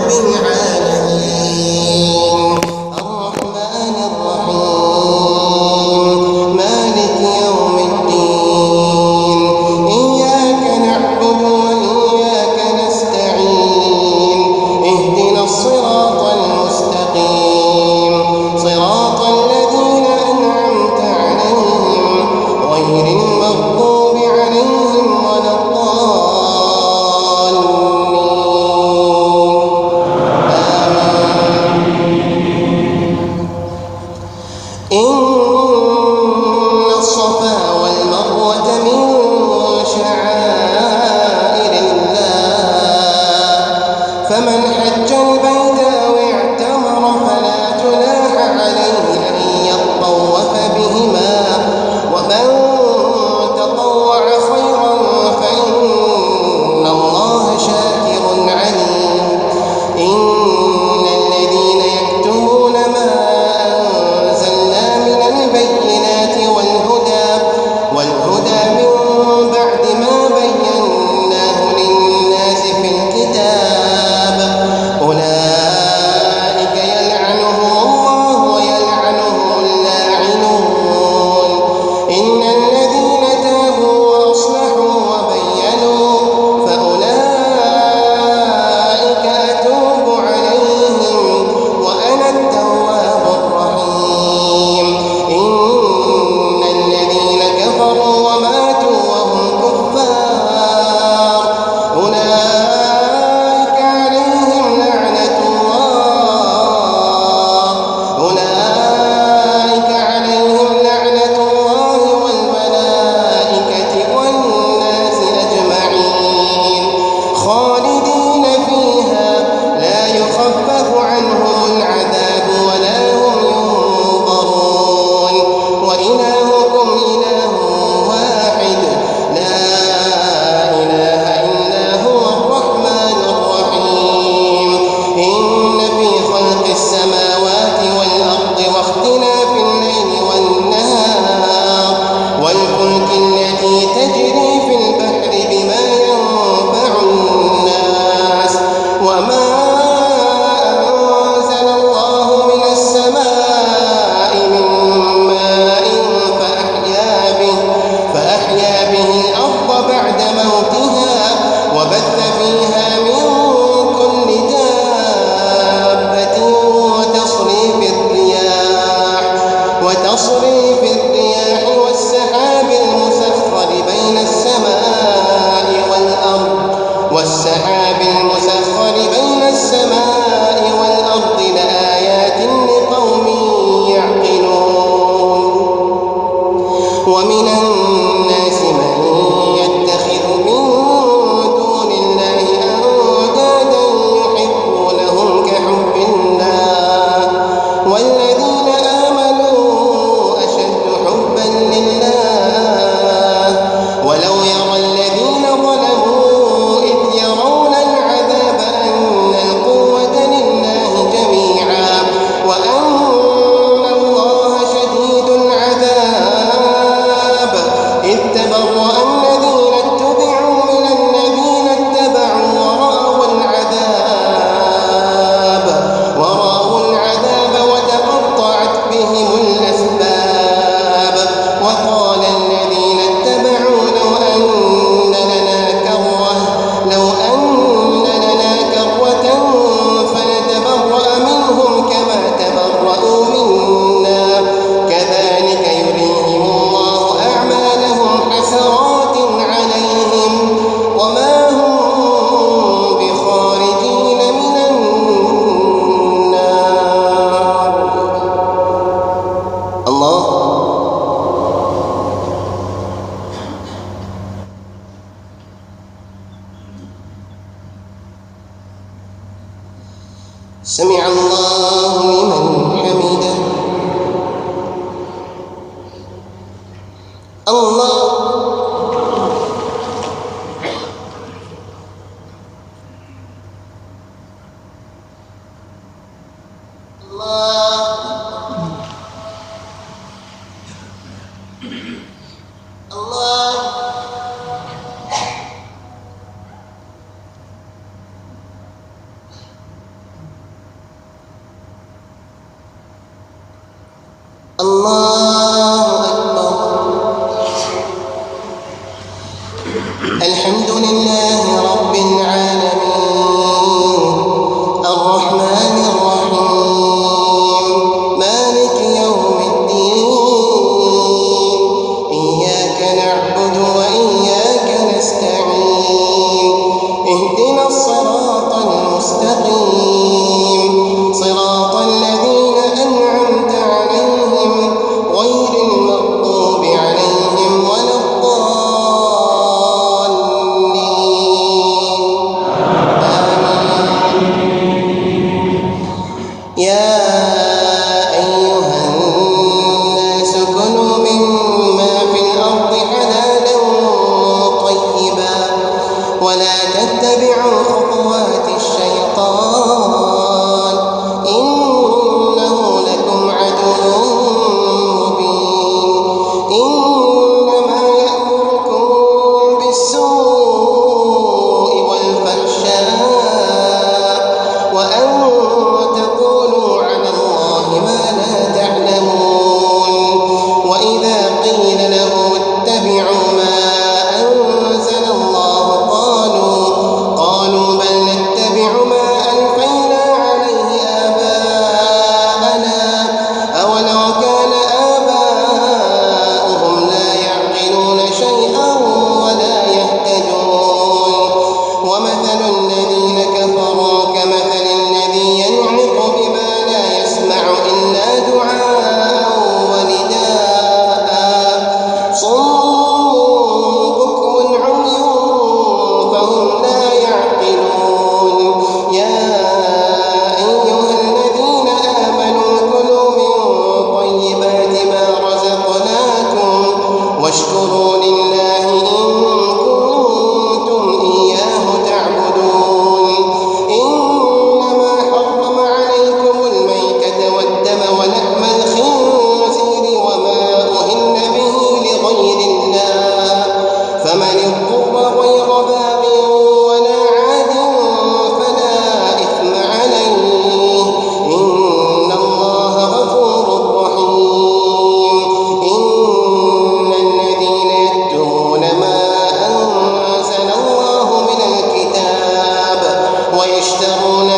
رب العالمين الرحمن الرحيم مالك يوم الدين إياك نعبد وإياك نستعين اهدنا الصراط المستقيم صراط الذين أنعمت عليهم غير المغضوب عليهم ولا الضالين إن الصفا والمروة من شعائر الله فمن حج البيت أو اعتمر فلا جناح عليه أن يطوف بهما ومن تطوع خيرا فإن الله شاكر عليم إن الذين يكتمون ما البينات والهدى من بعد ما بيناه للناس في الكتاب أولئك يلعنهم الله ويلعنهم اللاعنون إن الذين تابوا وأصلحوا وبينوا فأولئك أتوب عليهم وأنا التواب الرحيم إن الذين كفروا وماتوا وهم كفار أولئك عليهم لعنة الله والملائكة والناس أجمعين خالدين فيها لا يخفف عنهم العذاب ولا هم ينظرون وإلهكم إله واحد لا إله إلا هو الرحمن الرحيم إن في خلق السماوات والأرض واختلاف الليل والنهار والفلك التي تجري في البحر بما ينفع الناس وما أنزل الله من السماء من ماء فأحيا به الأرض بعد موتها وبث فيها من كل دابة وتصريف الرياح والسحاب المسخر بين السماء والأرض لآيات لقوم يعقلون ومن الناس من يتخذ من دون الله أندادا يحبونهم كحب الله والذين آمنوا أشد حبا لله ولو يرى الذين ظلموا إذ يرون العذاب أن القوة لله جميعا وأن الله شديد العذاب إذ تبرأ الذين اتبعوا من الذين اتبعوا ورأوا العذاب وتقطعت بهم الأسباب وقال الذين اتبعوا لو أن لنا كرة فنتبرأ منهم كما تبرأوا منا كذلك يريهم الله أعمالهم حسرات عليهم وما هم بخارجين من النار الله سمع الله لمن حمده الله الله أكبر. الحمد لله رب العالمين الرحمن الرحيم مالك يوم الدين إياك نعبد وإياك نستعين اهدنا الصراط المستقيم صراط الذين أنعمت عليهم غير المغضوب عليهم ولا الضالين آمين. يا أيها الناس كلوا مما في الأرض حلالا طيبا ولا تتبعوا خطوات الشيطان إنه لكم عدو مبين. إنما يأمركم بالسوء والفحشاء وأن تقولوا على الله ما لا تعلمون. وإذا قيل لهم اتبعوا ما أنزل الله قالوا بل نتبع ما ألفينا عليه آباءنا أولو كان آباؤهم لا يعقلون شيئا ولا يهتدون. ومثل الذين كفروا كمثل الذي ينعق بما لا يسمع إلا دعاء ونداء صم بكم عمي فهم لا يعقلون. يا أيها الذين آمنوا كلوا من طيبات ما رزقناكم واشكروا لله إن كنتم إياه تعبدون. إنما حرم عليكم الميتة والدم ولحم الخنزير وما أهل به لغير الله فمن اضطر غير باغ ولا عاد فلا إثم عليه إن الله غفور رحيم. إن الذين يكتمون ما أنزل الله من الكتاب ويشترون